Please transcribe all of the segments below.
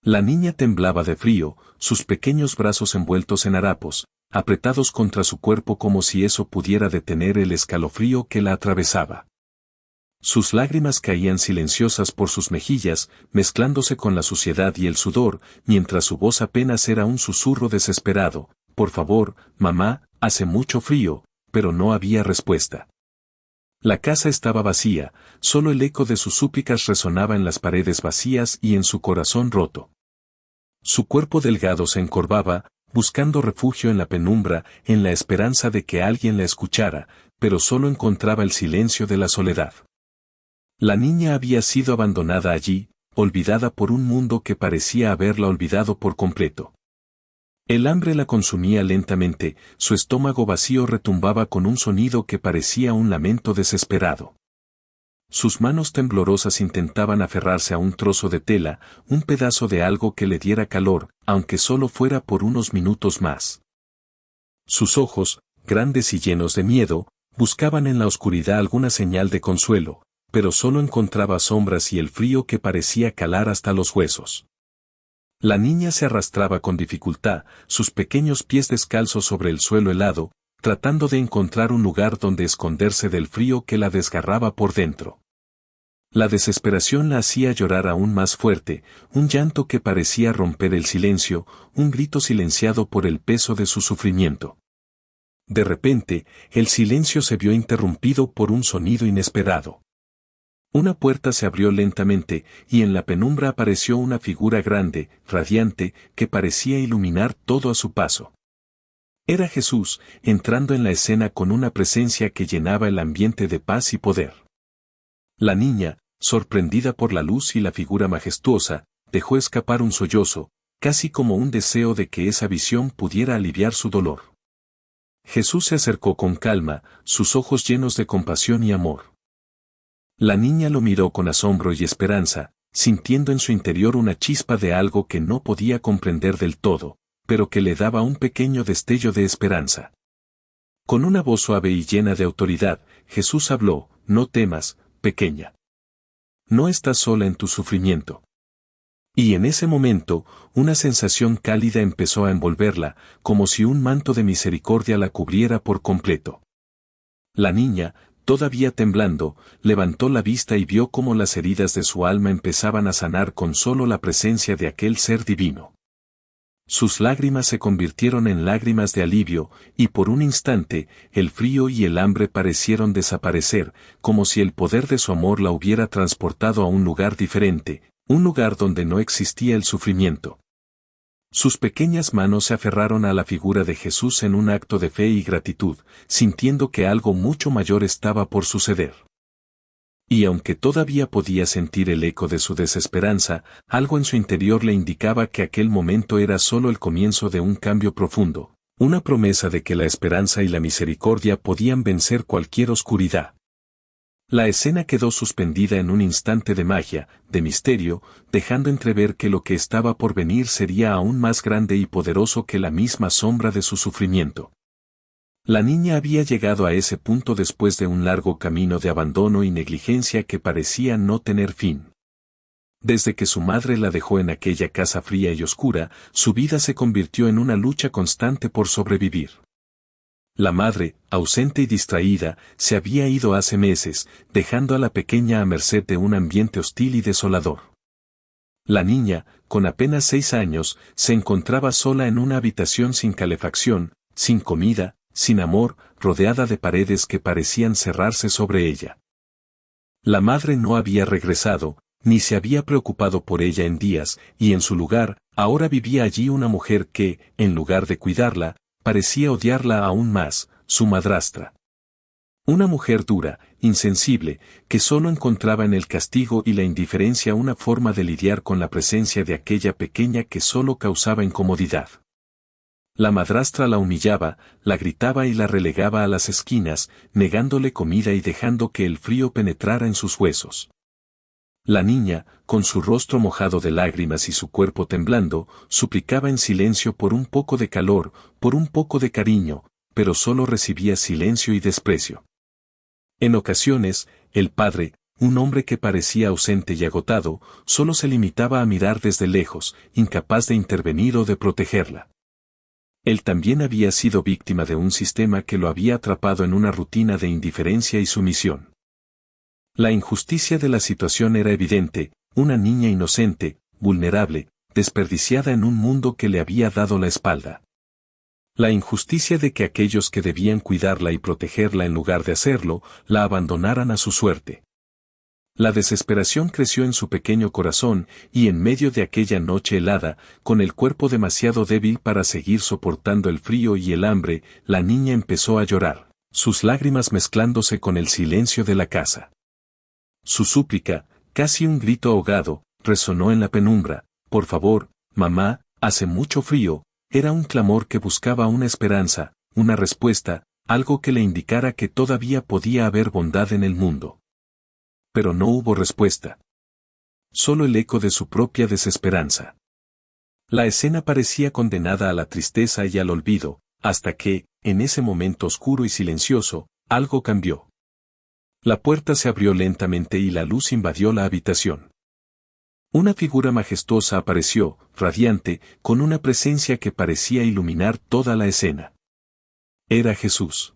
La niña temblaba de frío, sus pequeños brazos envueltos en harapos, apretados contra su cuerpo como si eso pudiera detener el escalofrío que la atravesaba. Sus lágrimas caían silenciosas por sus mejillas, mezclándose con la suciedad y el sudor, mientras su voz apenas era un susurro desesperado: «Por favor, mamá, hace mucho frío», pero no había respuesta. La casa estaba vacía, solo el eco de sus súplicas resonaba en las paredes vacías y en su corazón roto. Su cuerpo delgado se encorvaba, buscando refugio en la penumbra, en la esperanza de que alguien la escuchara, pero solo encontraba el silencio de la soledad. La niña había sido abandonada allí, olvidada por un mundo que parecía haberla olvidado por completo. El hambre la consumía lentamente, su estómago vacío retumbaba con un sonido que parecía un lamento desesperado. Sus manos temblorosas intentaban aferrarse a un trozo de tela, un pedazo de algo que le diera calor, aunque solo fuera por unos minutos más. Sus ojos, grandes y llenos de miedo, buscaban en la oscuridad alguna señal de consuelo, pero solo encontraba sombras y el frío que parecía calar hasta los huesos. La niña se arrastraba con dificultad, sus pequeños pies descalzos sobre el suelo helado, tratando de encontrar un lugar donde esconderse del frío que la desgarraba por dentro. La desesperación la hacía llorar aún más fuerte, un llanto que parecía romper el silencio, un grito silenciado por el peso de su sufrimiento. De repente, el silencio se vio interrumpido por un sonido inesperado. Una puerta se abrió lentamente, y en la penumbra apareció una figura grande, radiante, que parecía iluminar todo a su paso. Era Jesús, entrando en la escena con una presencia que llenaba el ambiente de paz y poder. La niña, sorprendida por la luz y la figura majestuosa, dejó escapar un sollozo, casi como un deseo de que esa visión pudiera aliviar su dolor. Jesús se acercó con calma, sus ojos llenos de compasión y amor. La niña lo miró con asombro y esperanza, sintiendo en su interior una chispa de algo que no podía comprender del todo, pero que le daba un pequeño destello de esperanza. Con una voz suave y llena de autoridad, Jesús habló: «No temas, pequeña. No estás sola en tu sufrimiento». Y en ese momento, una sensación cálida empezó a envolverla, como si un manto de misericordia la cubriera por completo. La niña, todavía temblando, levantó la vista y vio cómo las heridas de su alma empezaban a sanar con solo la presencia de aquel ser divino. Sus lágrimas se convirtieron en lágrimas de alivio, y por un instante, el frío y el hambre parecieron desaparecer, como si el poder de su amor la hubiera transportado a un lugar diferente, un lugar donde no existía el sufrimiento. Sus pequeñas manos se aferraron a la figura de Jesús en un acto de fe y gratitud, sintiendo que algo mucho mayor estaba por suceder. Y aunque todavía podía sentir el eco de su desesperanza, algo en su interior le indicaba que aquel momento era solo el comienzo de un cambio profundo, una promesa de que la esperanza y la misericordia podían vencer cualquier oscuridad. La escena quedó suspendida en un instante de magia, de misterio, dejando entrever que lo que estaba por venir sería aún más grande y poderoso que la misma sombra de su sufrimiento. La niña había llegado a ese punto después de un largo camino de abandono y negligencia que parecía no tener fin. Desde que su madre la dejó en aquella casa fría y oscura, su vida se convirtió en una lucha constante por sobrevivir. La madre, ausente y distraída, se había ido hace meses, dejando a la pequeña a merced de un ambiente hostil y desolador. La niña, con apenas 6 años, se encontraba sola en una habitación sin calefacción, sin comida, sin amor, rodeada de paredes que parecían cerrarse sobre ella. La madre no había regresado, ni se había preocupado por ella en días, y en su lugar, ahora vivía allí una mujer que, en lugar de cuidarla, parecía odiarla aún más, su madrastra. Una mujer dura, insensible, que solo encontraba en el castigo y la indiferencia una forma de lidiar con la presencia de aquella pequeña que solo causaba incomodidad. La madrastra la humillaba, la gritaba y la relegaba a las esquinas, negándole comida y dejando que el frío penetrara en sus huesos. La niña, con su rostro mojado de lágrimas y su cuerpo temblando, suplicaba en silencio por un poco de calor, por un poco de cariño, pero solo recibía silencio y desprecio. En ocasiones, el padre, un hombre que parecía ausente y agotado, solo se limitaba a mirar desde lejos, incapaz de intervenir o de protegerla. Él también había sido víctima de un sistema que lo había atrapado en una rutina de indiferencia y sumisión. La injusticia de la situación era evidente, una niña inocente, vulnerable, desperdiciada en un mundo que le había dado la espalda. La injusticia de que aquellos que debían cuidarla y protegerla en lugar de hacerlo, la abandonaran a su suerte. La desesperación creció en su pequeño corazón, y en medio de aquella noche helada, con el cuerpo demasiado débil para seguir soportando el frío y el hambre, la niña empezó a llorar, sus lágrimas mezclándose con el silencio de la casa. Su súplica, casi un grito ahogado, resonó en la penumbra: «Por favor, mamá, hace mucho frío», era un clamor que buscaba una esperanza, una respuesta, algo que le indicara que todavía podía haber bondad en el mundo. Pero no hubo respuesta. Solo el eco de su propia desesperanza. La escena parecía condenada a la tristeza y al olvido, hasta que, en ese momento oscuro y silencioso, algo cambió. La puerta se abrió lentamente y la luz invadió la habitación. Una figura majestuosa apareció, radiante, con una presencia que parecía iluminar toda la escena. Era Jesús.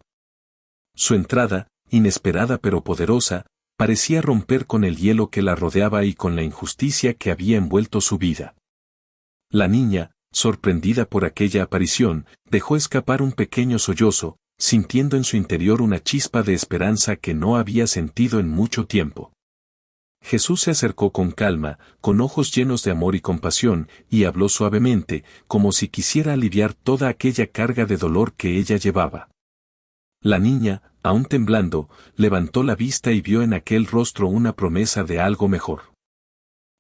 Su entrada, inesperada pero poderosa, parecía romper con el hielo que la rodeaba y con la injusticia que había envuelto su vida. La niña, sorprendida por aquella aparición, dejó escapar un pequeño sollozo, sintiendo en su interior una chispa de esperanza que no había sentido en mucho tiempo. Jesús se acercó con calma, con ojos llenos de amor y compasión, y habló suavemente, como si quisiera aliviar toda aquella carga de dolor que ella llevaba. La niña, aún temblando, levantó la vista y vio en aquel rostro una promesa de algo mejor.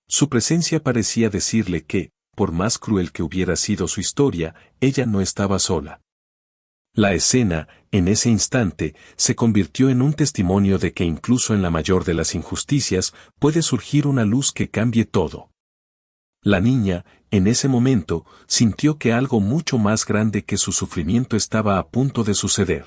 Su presencia parecía decirle que, por más cruel que hubiera sido su historia, ella no estaba sola. La escena, en ese instante, se convirtió en un testimonio de que incluso en la mayor de las injusticias, puede surgir una luz que cambie todo. La niña, en ese momento, sintió que algo mucho más grande que su sufrimiento estaba a punto de suceder.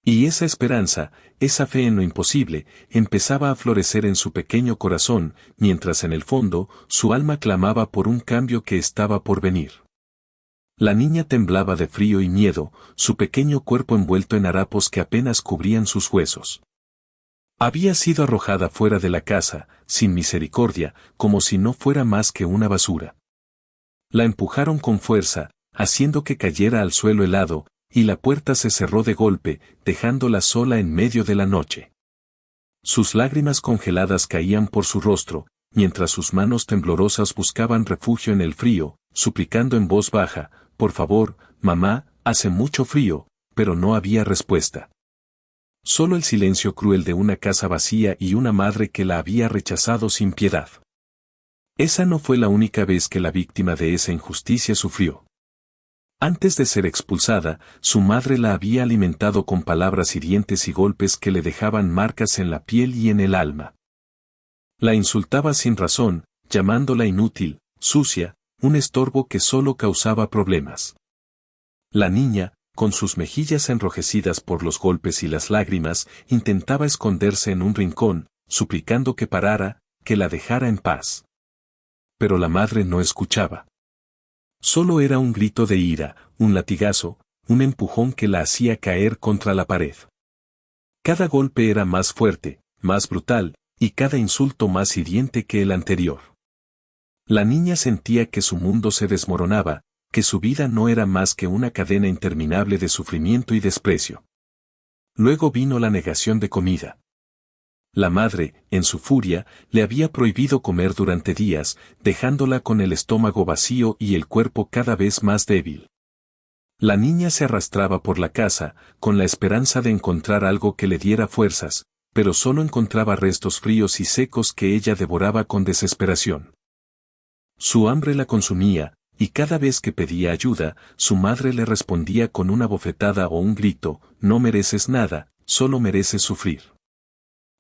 Y esa esperanza, esa fe en lo imposible, empezaba a florecer en su pequeño corazón, mientras en el fondo, su alma clamaba por un cambio que estaba por venir. La niña temblaba de frío y miedo, su pequeño cuerpo envuelto en harapos que apenas cubrían sus huesos. Había sido arrojada fuera de la casa, sin misericordia, como si no fuera más que una basura. La empujaron con fuerza, haciendo que cayera al suelo helado, y la puerta se cerró de golpe, dejándola sola en medio de la noche. Sus lágrimas congeladas caían por su rostro, mientras sus manos temblorosas buscaban refugio en el frío, suplicando en voz baja: «Por favor, mamá, hace mucho frío», pero no había respuesta. Solo el silencio cruel de una casa vacía y una madre que la había rechazado sin piedad. Esa no fue la única vez que la víctima de esa injusticia sufrió. Antes de ser expulsada, su madre la había alimentado con palabras hirientes y golpes que le dejaban marcas en la piel y en el alma. La insultaba sin razón, llamándola inútil, sucia, un estorbo que solo causaba problemas. La niña, con sus mejillas enrojecidas por los golpes y las lágrimas, intentaba esconderse en un rincón, suplicando que parara, que la dejara en paz. Pero la madre no escuchaba. Solo era un grito de ira, un latigazo, un empujón que la hacía caer contra la pared. Cada golpe era más fuerte, más brutal, y cada insulto más hiriente que el anterior. La niña sentía que su mundo se desmoronaba, que su vida no era más que una cadena interminable de sufrimiento y desprecio. Luego vino la negación de comida. La madre, en su furia, le había prohibido comer durante días, dejándola con el estómago vacío y el cuerpo cada vez más débil. La niña se arrastraba por la casa, con la esperanza de encontrar algo que le diera fuerzas, pero solo encontraba restos fríos y secos que ella devoraba con desesperación. Su hambre la consumía, y cada vez que pedía ayuda, su madre le respondía con una bofetada o un grito: «No mereces nada, solo mereces sufrir».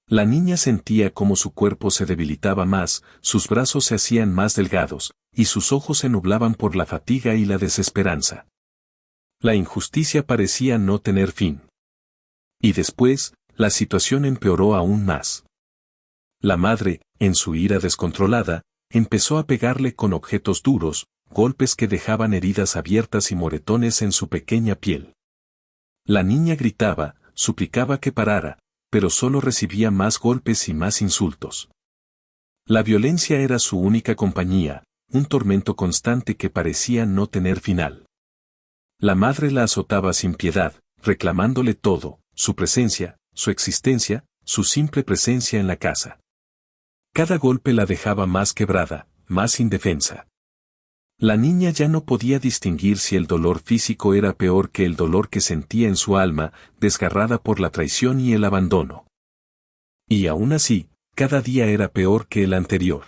La niña sentía cómo su cuerpo se debilitaba más, sus brazos se hacían más delgados, y sus ojos se nublaban por la fatiga y la desesperanza. La injusticia parecía no tener fin. Y después, la situación empeoró aún más. La madre, en su ira descontrolada, empezó a pegarle con objetos duros, golpes que dejaban heridas abiertas y moretones en su pequeña piel. La niña gritaba, suplicaba que parara, pero solo recibía más golpes y más insultos. La violencia era su única compañía, un tormento constante que parecía no tener final. La madre la azotaba sin piedad, reclamándole todo, su presencia, su existencia, su simple presencia en la casa. Cada golpe la dejaba más quebrada, más indefensa. La niña ya no podía distinguir si el dolor físico era peor que el dolor que sentía en su alma, desgarrada por la traición y el abandono. Y aún así, cada día era peor que el anterior.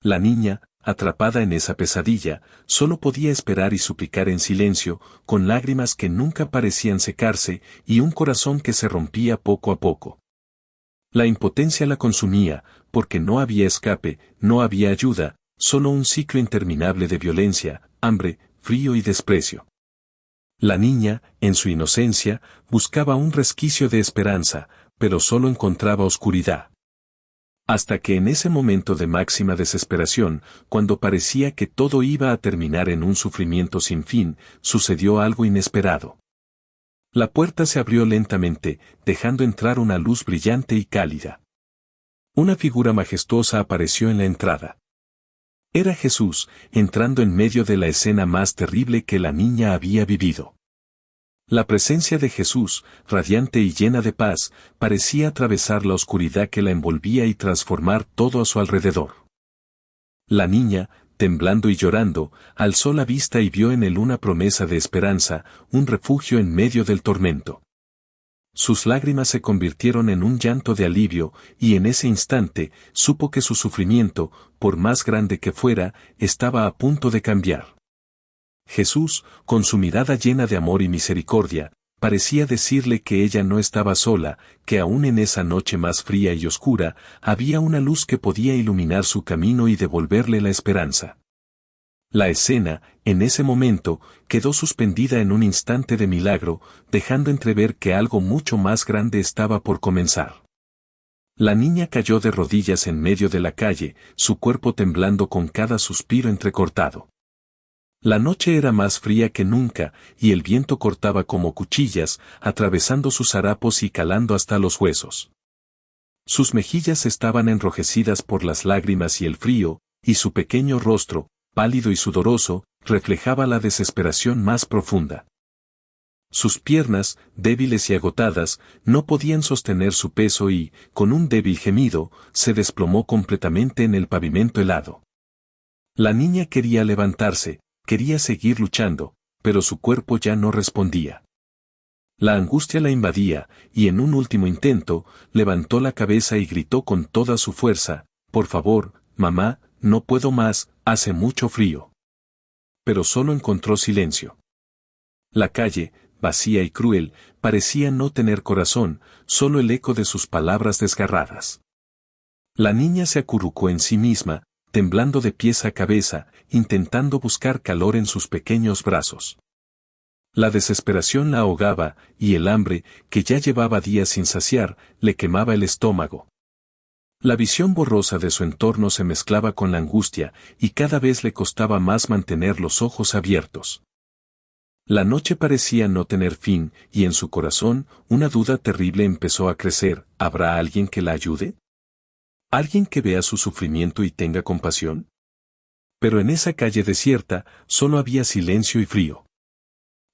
La niña, atrapada en esa pesadilla, solo podía esperar y suplicar en silencio, con lágrimas que nunca parecían secarse y un corazón que se rompía poco a poco. La impotencia la consumía, porque no había escape, no había ayuda, solo un ciclo interminable de violencia, hambre, frío y desprecio. La niña, en su inocencia, buscaba un resquicio de esperanza, pero solo encontraba oscuridad. Hasta que en ese momento de máxima desesperación, cuando parecía que todo iba a terminar en un sufrimiento sin fin, sucedió algo inesperado. La puerta se abrió lentamente, dejando entrar una luz brillante y cálida. Una figura majestuosa apareció en la entrada. Era Jesús, entrando en medio de la escena más terrible que la niña había vivido. La presencia de Jesús, radiante y llena de paz, parecía atravesar la oscuridad que la envolvía y transformar todo a su alrededor. La niña, temblando y llorando, alzó la vista y vio en él una promesa de esperanza, un refugio en medio del tormento. Sus lágrimas se convirtieron en un llanto de alivio, y en ese instante, supo que su sufrimiento, por más grande que fuera, estaba a punto de cambiar. Jesús, con su mirada llena de amor y misericordia, parecía decirle que ella no estaba sola, que aún en esa noche más fría y oscura, había una luz que podía iluminar su camino y devolverle la esperanza. La escena, en ese momento, quedó suspendida en un instante de milagro, dejando entrever que algo mucho más grande estaba por comenzar. La niña cayó de rodillas en medio de la calle, su cuerpo temblando con cada suspiro entrecortado. La noche era más fría que nunca, y el viento cortaba como cuchillas, atravesando sus harapos y calando hasta los huesos. Sus mejillas estaban enrojecidas por las lágrimas y el frío, y su pequeño rostro, pálido y sudoroso, reflejaba la desesperación más profunda. Sus piernas, débiles y agotadas, no podían sostener su peso y, con un débil gemido, se desplomó completamente en el pavimento helado. La niña quería levantarse, quería seguir luchando, pero su cuerpo ya no respondía. La angustia la invadía, y en un último intento, levantó la cabeza y gritó con toda su fuerza, «Por favor, mamá, no puedo más, hace mucho frío». Pero solo encontró silencio. La calle, vacía y cruel, parecía no tener corazón, solo el eco de sus palabras desgarradas. La niña se acurrucó en sí misma, temblando de pies a cabeza, intentando buscar calor en sus pequeños brazos. La desesperación la ahogaba, y el hambre, que ya llevaba días sin saciar, le quemaba el estómago. La visión borrosa de su entorno se mezclaba con la angustia, y cada vez le costaba más mantener los ojos abiertos. La noche parecía no tener fin, y en su corazón, una duda terrible empezó a crecer, ¿habrá alguien que la ayude? ¿Alguien que vea su sufrimiento y tenga compasión? Pero en esa calle desierta, solo había silencio y frío.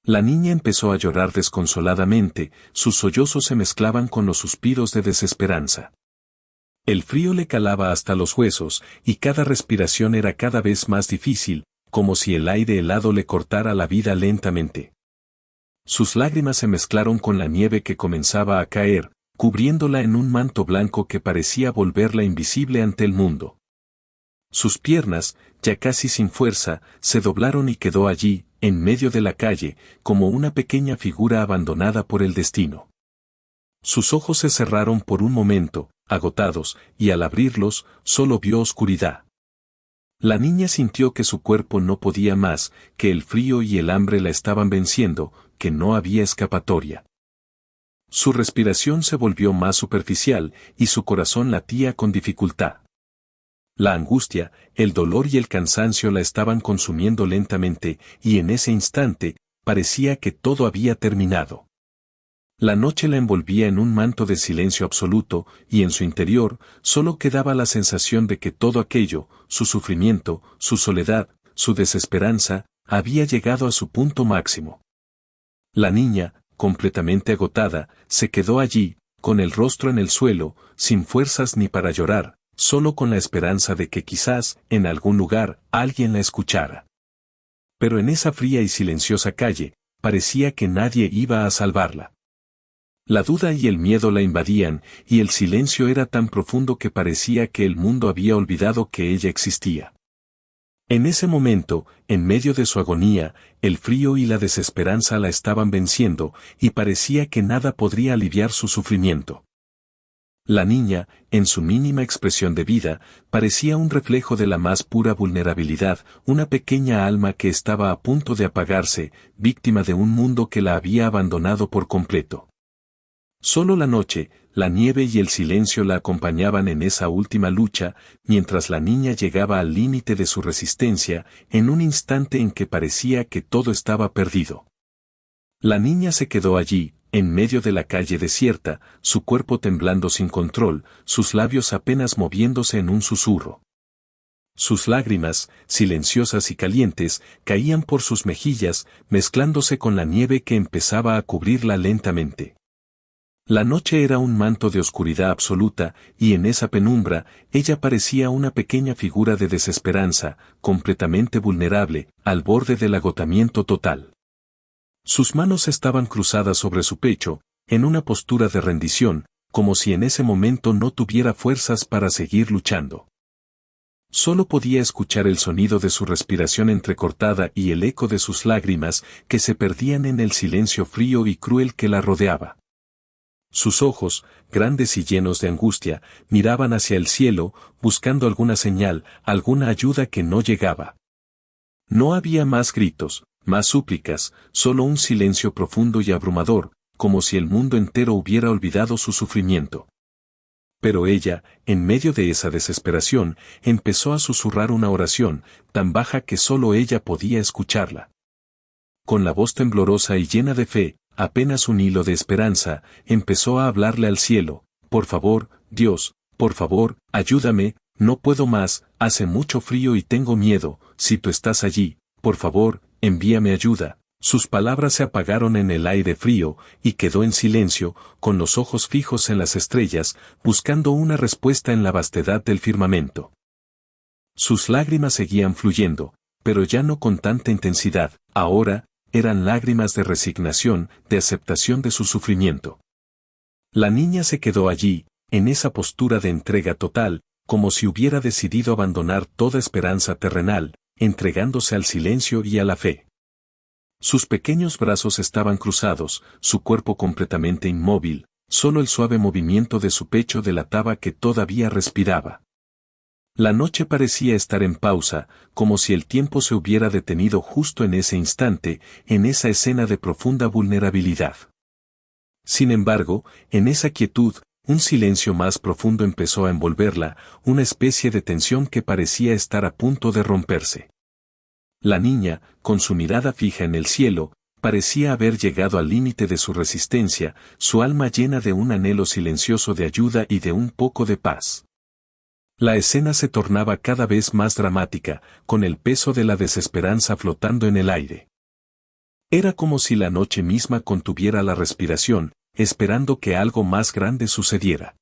La niña empezó a llorar desconsoladamente, sus sollozos se mezclaban con los suspiros de desesperanza. El frío le calaba hasta los huesos, y cada respiración era cada vez más difícil, como si el aire helado le cortara la vida lentamente. Sus lágrimas se mezclaron con la nieve que comenzaba a caer, cubriéndola en un manto blanco que parecía volverla invisible ante el mundo. Sus piernas, ya casi sin fuerza, se doblaron y quedó allí, en medio de la calle, como una pequeña figura abandonada por el destino. Sus ojos se cerraron por un momento, agotados, y al abrirlos, solo vio oscuridad. La niña sintió que su cuerpo no podía más, que el frío y el hambre la estaban venciendo, que no había escapatoria. Su respiración se volvió más superficial y su corazón latía con dificultad. La angustia, el dolor y el cansancio la estaban consumiendo lentamente, y en ese instante, parecía que todo había terminado. La noche la envolvía en un manto de silencio absoluto, y en su interior, solo quedaba la sensación de que todo aquello, su sufrimiento, su soledad, su desesperanza, había llegado a su punto máximo. La niña, completamente agotada, se quedó allí, con el rostro en el suelo, sin fuerzas ni para llorar, solo con la esperanza de que quizás, en algún lugar, alguien la escuchara. Pero en esa fría y silenciosa calle, parecía que nadie iba a salvarla. La duda y el miedo la invadían, y el silencio era tan profundo que parecía que el mundo había olvidado que ella existía. En ese momento, en medio de su agonía, el frío y la desesperanza la estaban venciendo, y parecía que nada podría aliviar su sufrimiento. La niña, en su mínima expresión de vida, parecía un reflejo de la más pura vulnerabilidad, una pequeña alma que estaba a punto de apagarse, víctima de un mundo que la había abandonado por completo. Solo la noche, la nieve y el silencio la acompañaban en esa última lucha, mientras la niña llegaba al límite de su resistencia, en un instante en que parecía que todo estaba perdido. La niña se quedó allí, en medio de la calle desierta, su cuerpo temblando sin control, sus labios apenas moviéndose en un susurro. Sus lágrimas, silenciosas y calientes, caían por sus mejillas, mezclándose con la nieve que empezaba a cubrirla lentamente. La noche era un manto de oscuridad absoluta, y en esa penumbra, ella parecía una pequeña figura de desesperanza, completamente vulnerable, al borde del agotamiento total. Sus manos estaban cruzadas sobre su pecho, en una postura de rendición, como si en ese momento no tuviera fuerzas para seguir luchando. Solo podía escuchar el sonido de su respiración entrecortada y el eco de sus lágrimas que se perdían en el silencio frío y cruel que la rodeaba. Sus ojos, grandes y llenos de angustia, miraban hacia el cielo, buscando alguna señal, alguna ayuda que no llegaba. No había más gritos, más súplicas, solo un silencio profundo y abrumador, como si el mundo entero hubiera olvidado su sufrimiento. Pero ella, en medio de esa desesperación, empezó a susurrar una oración, tan baja que solo ella podía escucharla. Con la voz temblorosa y llena de fe, apenas un hilo de esperanza, empezó a hablarle al cielo: por favor, Dios, por favor, ayúdame, no puedo más, hace mucho frío y tengo miedo, si tú estás allí, por favor, envíame ayuda. Sus palabras se apagaron en el aire frío, y quedó en silencio, con los ojos fijos en las estrellas, buscando una respuesta en la vastedad del firmamento. Sus lágrimas seguían fluyendo, pero ya no con tanta intensidad, ahora, eran lágrimas de resignación, de aceptación de su sufrimiento. La niña se quedó allí, en esa postura de entrega total, como si hubiera decidido abandonar toda esperanza terrenal, entregándose al silencio y a la fe. Sus pequeños brazos estaban cruzados, su cuerpo completamente inmóvil, solo el suave movimiento de su pecho delataba que todavía respiraba. La noche parecía estar en pausa, como si el tiempo se hubiera detenido justo en ese instante, en esa escena de profunda vulnerabilidad. Sin embargo, en esa quietud, un silencio más profundo empezó a envolverla, una especie de tensión que parecía estar a punto de romperse. La niña, con su mirada fija en el cielo, parecía haber llegado al límite de su resistencia, su alma llena de un anhelo silencioso de ayuda y de un poco de paz. La escena se tornaba cada vez más dramática, con el peso de la desesperanza flotando en el aire. Era como si la noche misma contuviera la respiración, esperando que algo más grande sucediera.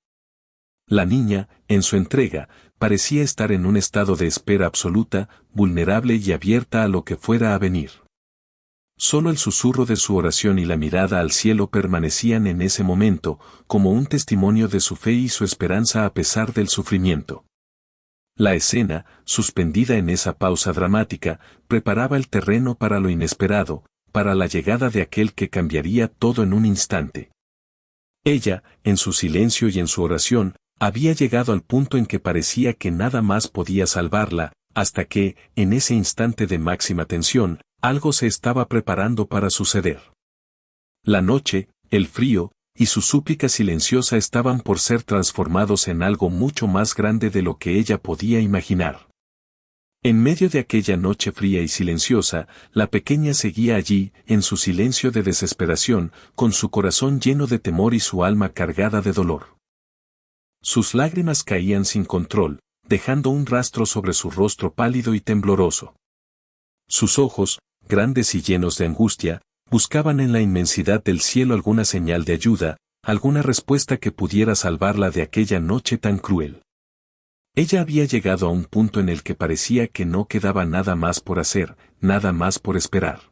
La niña, en su entrega, parecía estar en un estado de espera absoluta, vulnerable y abierta a lo que fuera a venir. Solo el susurro de su oración y la mirada al cielo permanecían en ese momento, como un testimonio de su fe y su esperanza a pesar del sufrimiento. La escena, suspendida en esa pausa dramática, preparaba el terreno para lo inesperado, para la llegada de aquel que cambiaría todo en un instante. Ella, en su silencio y en su oración, había llegado al punto en que parecía que nada más podía salvarla, hasta que, en ese instante de máxima tensión, algo se estaba preparando para suceder. La noche, el frío, y su súplica silenciosa estaban por ser transformados en algo mucho más grande de lo que ella podía imaginar. En medio de aquella noche fría y silenciosa, la pequeña seguía allí, en su silencio de desesperación, con su corazón lleno de temor y su alma cargada de dolor. Sus lágrimas caían sin control, dejando un rastro sobre su rostro pálido y tembloroso. Sus ojos, grandes y llenos de angustia, buscaban en la inmensidad del cielo alguna señal de ayuda, alguna respuesta que pudiera salvarla de aquella noche tan cruel. Ella había llegado a un punto en el que parecía que no quedaba nada más por hacer, nada más por esperar.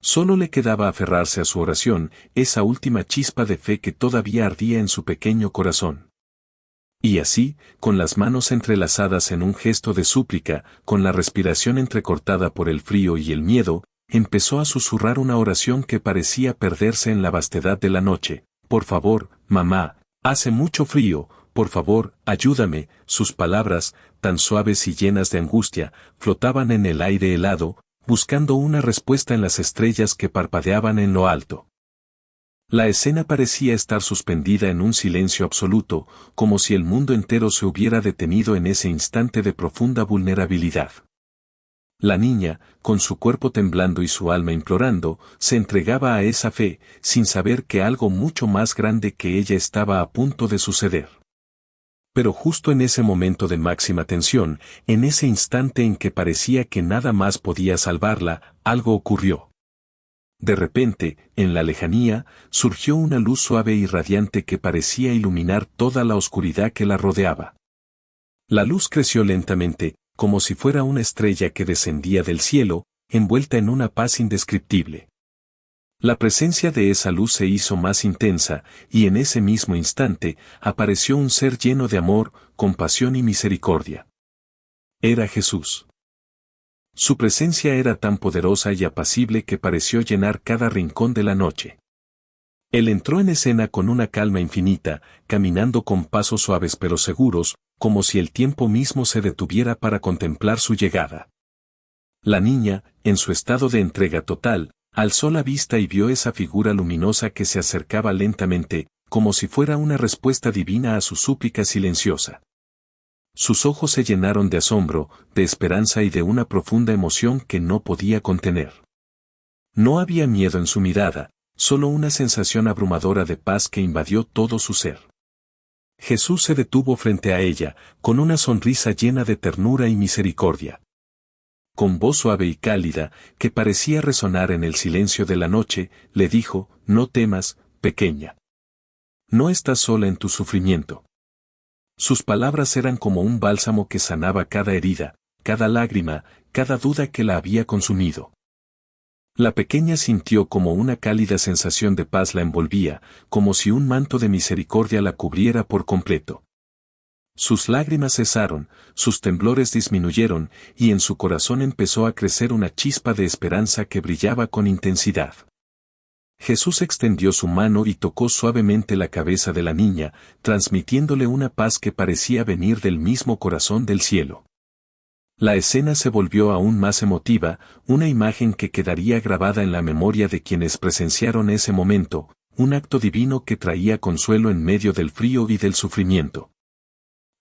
Solo le quedaba aferrarse a su oración, esa última chispa de fe que todavía ardía en su pequeño corazón. Y así, con las manos entrelazadas en un gesto de súplica, con la respiración entrecortada por el frío y el miedo, empezó a susurrar una oración que parecía perderse en la vastedad de la noche. Por favor, mamá, hace mucho frío, por favor, ayúdame. Sus palabras, tan suaves y llenas de angustia, flotaban en el aire helado, buscando una respuesta en las estrellas que parpadeaban en lo alto. La escena parecía estar suspendida en un silencio absoluto, como si el mundo entero se hubiera detenido en ese instante de profunda vulnerabilidad. La niña, con su cuerpo temblando y su alma implorando, se entregaba a esa fe, sin saber que algo mucho más grande que ella estaba a punto de suceder. Pero justo en ese momento de máxima tensión, en ese instante en que parecía que nada más podía salvarla, algo ocurrió. De repente, en la lejanía, surgió una luz suave y radiante que parecía iluminar toda la oscuridad que la rodeaba. La luz creció lentamente, como si fuera una estrella que descendía del cielo, envuelta en una paz indescriptible. La presencia de esa luz se hizo más intensa, y en ese mismo instante, apareció un ser lleno de amor, compasión y misericordia. Era Jesús. Su presencia era tan poderosa y apacible que pareció llenar cada rincón de la noche. Él entró en escena con una calma infinita, caminando con pasos suaves pero seguros, como si el tiempo mismo se detuviera para contemplar su llegada. La niña, en su estado de entrega total, alzó la vista y vio esa figura luminosa que se acercaba lentamente, como si fuera una respuesta divina a su súplica silenciosa. Sus ojos se llenaron de asombro, de esperanza y de una profunda emoción que no podía contener. No había miedo en su mirada, solo una sensación abrumadora de paz que invadió todo su ser. Jesús se detuvo frente a ella, con una sonrisa llena de ternura y misericordia. Con voz suave y cálida, que parecía resonar en el silencio de la noche, le dijo: «No temas, pequeña. No estás sola en tu sufrimiento». Sus palabras eran como un bálsamo que sanaba cada herida, cada lágrima, cada duda que la había consumido. La pequeña sintió como una cálida sensación de paz la envolvía, como si un manto de misericordia la cubriera por completo. Sus lágrimas cesaron, sus temblores disminuyeron, y en su corazón empezó a crecer una chispa de esperanza que brillaba con intensidad. Jesús extendió su mano y tocó suavemente la cabeza de la niña, transmitiéndole una paz que parecía venir del mismo corazón del cielo. La escena se volvió aún más emotiva, una imagen que quedaría grabada en la memoria de quienes presenciaron ese momento, un acto divino que traía consuelo en medio del frío y del sufrimiento.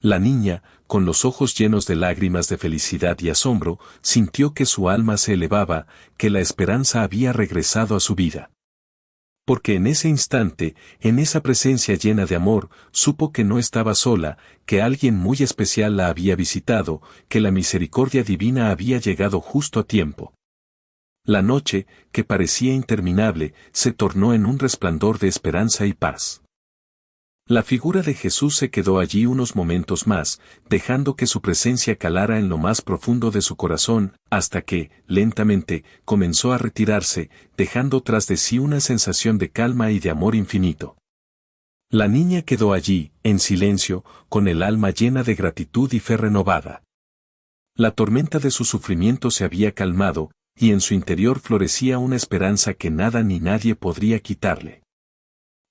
La niña, con los ojos llenos de lágrimas de felicidad y asombro, sintió que su alma se elevaba, que la esperanza había regresado a su vida. Porque en ese instante, en esa presencia llena de amor, supo que no estaba sola, que alguien muy especial la había visitado, que la misericordia divina había llegado justo a tiempo. La noche, que parecía interminable, se tornó en un resplandor de esperanza y paz. La figura de Jesús se quedó allí unos momentos más, dejando que su presencia calara en lo más profundo de su corazón, hasta que, lentamente, comenzó a retirarse, dejando tras de sí una sensación de calma y de amor infinito. La niña quedó allí, en silencio, con el alma llena de gratitud y fe renovada. La tormenta de su sufrimiento se había calmado, y en su interior florecía una esperanza que nada ni nadie podría quitarle.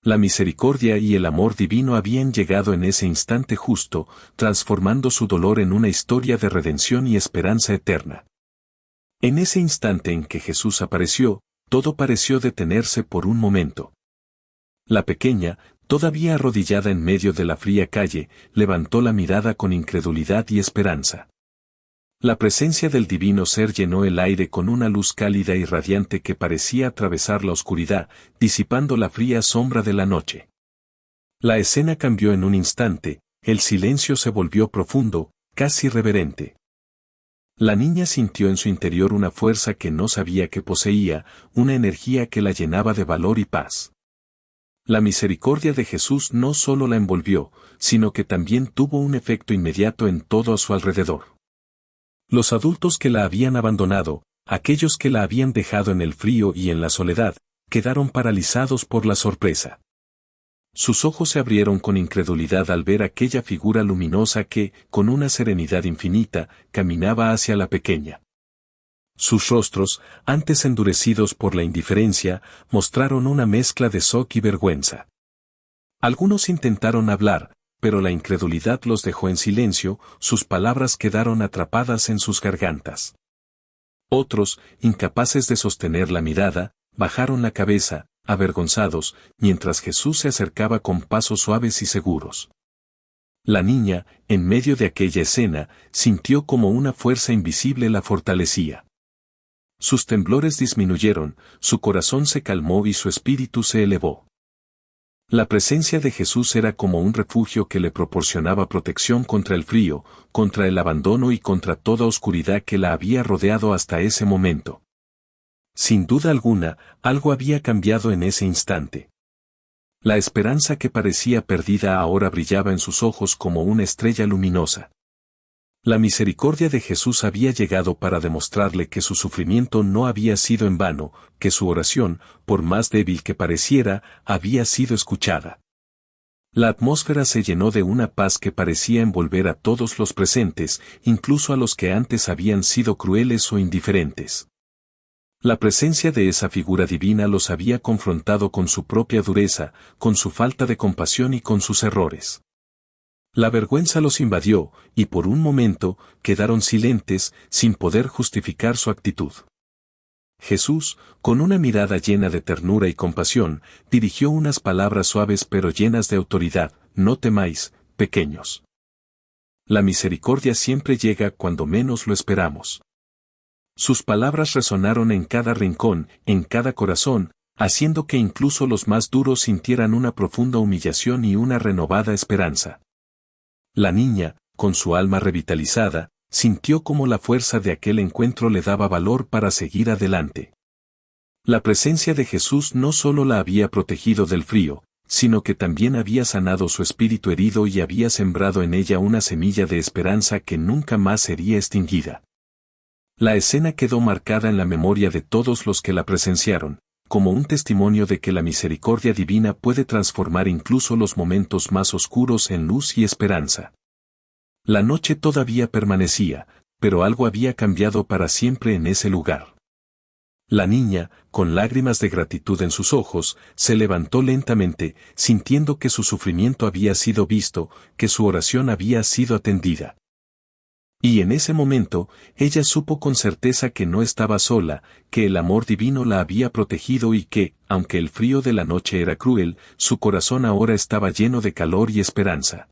La misericordia y el amor divino habían llegado en ese instante justo, transformando su dolor en una historia de redención y esperanza eterna. En ese instante en que Jesús apareció, todo pareció detenerse por un momento. La pequeña, todavía arrodillada en medio de la fría calle, levantó la mirada con incredulidad y esperanza. La presencia del divino ser llenó el aire con una luz cálida y radiante que parecía atravesar la oscuridad, disipando la fría sombra de la noche. La escena cambió en un instante, el silencio se volvió profundo, casi reverente. La niña sintió en su interior una fuerza que no sabía que poseía, una energía que la llenaba de valor y paz. La misericordia de Jesús no solo la envolvió, sino que también tuvo un efecto inmediato en todo a su alrededor. Los adultos que la habían abandonado, aquellos que la habían dejado en el frío y en la soledad, quedaron paralizados por la sorpresa. Sus ojos se abrieron con incredulidad al ver aquella figura luminosa que, con una serenidad infinita, caminaba hacia la pequeña. Sus rostros, antes endurecidos por la indiferencia, mostraron una mezcla de shock y vergüenza. Algunos intentaron hablar, pero la incredulidad los dejó en silencio, sus palabras quedaron atrapadas en sus gargantas. Otros, incapaces de sostener la mirada, bajaron la cabeza, avergonzados, mientras Jesús se acercaba con pasos suaves y seguros. La niña, en medio de aquella escena, sintió como una fuerza invisible la fortalecía. Sus temblores disminuyeron, su corazón se calmó y su espíritu se elevó. La presencia de Jesús era como un refugio que le proporcionaba protección contra el frío, contra el abandono y contra toda oscuridad que la había rodeado hasta ese momento. Sin duda alguna, algo había cambiado en ese instante. La esperanza que parecía perdida ahora brillaba en sus ojos como una estrella luminosa. La misericordia de Jesús había llegado para demostrarle que su sufrimiento no había sido en vano, que su oración, por más débil que pareciera, había sido escuchada. La atmósfera se llenó de una paz que parecía envolver a todos los presentes, incluso a los que antes habían sido crueles o indiferentes. La presencia de esa figura divina los había confrontado con su propia dureza, con su falta de compasión y con sus errores. La vergüenza los invadió, y por un momento, quedaron silentes, sin poder justificar su actitud. Jesús, con una mirada llena de ternura y compasión, dirigió unas palabras suaves pero llenas de autoridad: «No temáis, pequeños». La misericordia siempre llega cuando menos lo esperamos. Sus palabras resonaron en cada rincón, en cada corazón, haciendo que incluso los más duros sintieran una profunda humillación y una renovada esperanza. La niña, con su alma revitalizada, sintió como la fuerza de aquel encuentro le daba valor para seguir adelante. La presencia de Jesús no solo la había protegido del frío, sino que también había sanado su espíritu herido y había sembrado en ella una semilla de esperanza que nunca más sería extinguida. La escena quedó marcada en la memoria de todos los que la presenciaron, como un testimonio de que la misericordia divina puede transformar incluso los momentos más oscuros en luz y esperanza. La noche todavía permanecía, pero algo había cambiado para siempre en ese lugar. La niña, con lágrimas de gratitud en sus ojos, se levantó lentamente, sintiendo que su sufrimiento había sido visto, que su oración había sido atendida. Y en ese momento, ella supo con certeza que no estaba sola, que el amor divino la había protegido y que, aunque el frío de la noche era cruel, su corazón ahora estaba lleno de calor y esperanza.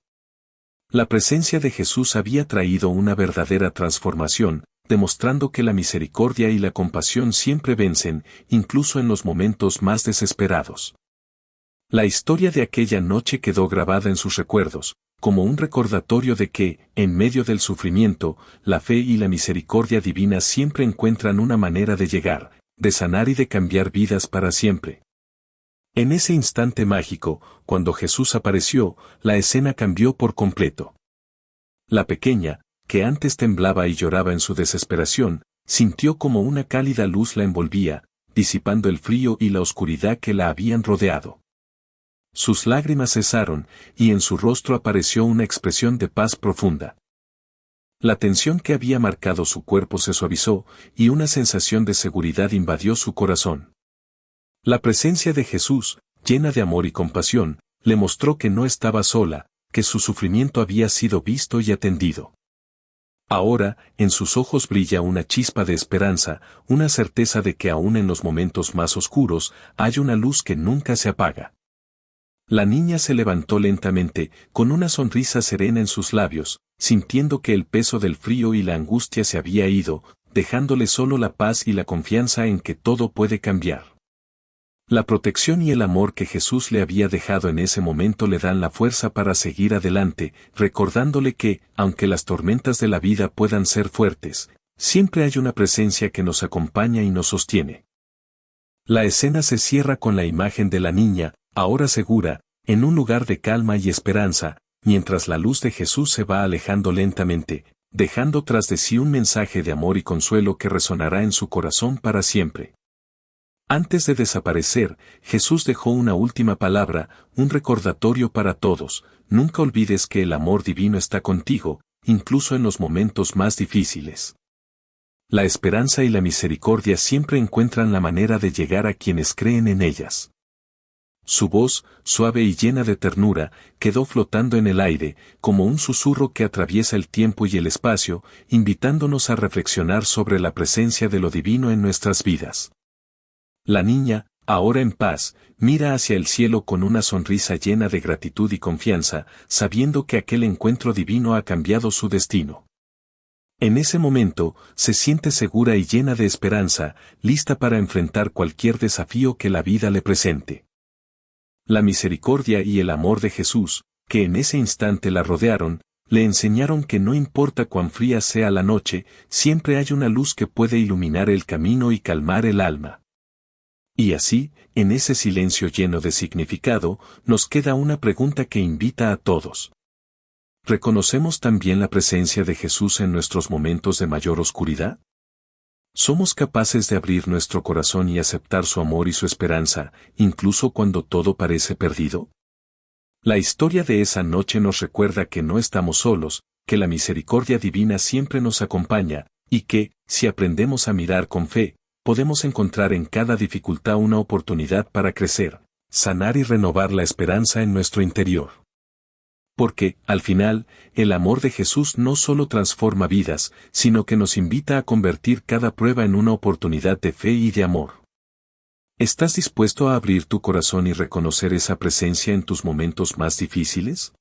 La presencia de Jesús había traído una verdadera transformación, demostrando que la misericordia y la compasión siempre vencen, incluso en los momentos más desesperados. La historia de aquella noche quedó grabada en sus recuerdos, como un recordatorio de que, en medio del sufrimiento, la fe y la misericordia divina siempre encuentran una manera de llegar, de sanar y de cambiar vidas para siempre. En ese instante mágico, cuando Jesús apareció, la escena cambió por completo. La pequeña, que antes temblaba y lloraba en su desesperación, sintió como una cálida luz la envolvía, disipando el frío y la oscuridad que la habían rodeado. Sus lágrimas cesaron, y en su rostro apareció una expresión de paz profunda. La tensión que había marcado su cuerpo se suavizó, y una sensación de seguridad invadió su corazón. La presencia de Jesús, llena de amor y compasión, le mostró que no estaba sola, que su sufrimiento había sido visto y atendido. Ahora, en sus ojos brilla una chispa de esperanza, una certeza de que aún en los momentos más oscuros, hay una luz que nunca se apaga. La niña se levantó lentamente, con una sonrisa serena en sus labios, sintiendo que el peso del frío y la angustia se había ido, dejándole solo la paz y la confianza en que todo puede cambiar. La protección y el amor que Jesús le había dejado en ese momento le dan la fuerza para seguir adelante, recordándole que, aunque las tormentas de la vida puedan ser fuertes, siempre hay una presencia que nos acompaña y nos sostiene. La escena se cierra con la imagen de la niña, ahora segura, en un lugar de calma y esperanza, mientras la luz de Jesús se va alejando lentamente, dejando tras de sí un mensaje de amor y consuelo que resonará en su corazón para siempre. Antes de desaparecer, Jesús dejó una última palabra, un recordatorio para todos: nunca olvides que el amor divino está contigo, incluso en los momentos más difíciles. La esperanza y la misericordia siempre encuentran la manera de llegar a quienes creen en ellas. Su voz, suave y llena de ternura, quedó flotando en el aire, como un susurro que atraviesa el tiempo y el espacio, invitándonos a reflexionar sobre la presencia de lo divino en nuestras vidas. La niña, ahora en paz, mira hacia el cielo con una sonrisa llena de gratitud y confianza, sabiendo que aquel encuentro divino ha cambiado su destino. En ese momento, se siente segura y llena de esperanza, lista para enfrentar cualquier desafío que la vida le presente. La misericordia y el amor de Jesús, que en ese instante la rodearon, le enseñaron que no importa cuán fría sea la noche, siempre hay una luz que puede iluminar el camino y calmar el alma. Y así, en ese silencio lleno de significado, nos queda una pregunta que invita a todos. ¿Reconocemos también la presencia de Jesús en nuestros momentos de mayor oscuridad? ¿Somos capaces de abrir nuestro corazón y aceptar su amor y su esperanza, incluso cuando todo parece perdido? La historia de esa noche nos recuerda que no estamos solos, que la misericordia divina siempre nos acompaña, y que, si aprendemos a mirar con fe, podemos encontrar en cada dificultad una oportunidad para crecer, sanar y renovar la esperanza en nuestro interior. Porque, al final, el amor de Jesús no solo transforma vidas, sino que nos invita a convertir cada prueba en una oportunidad de fe y de amor. ¿Estás dispuesto a abrir tu corazón y reconocer esa presencia en tus momentos más difíciles?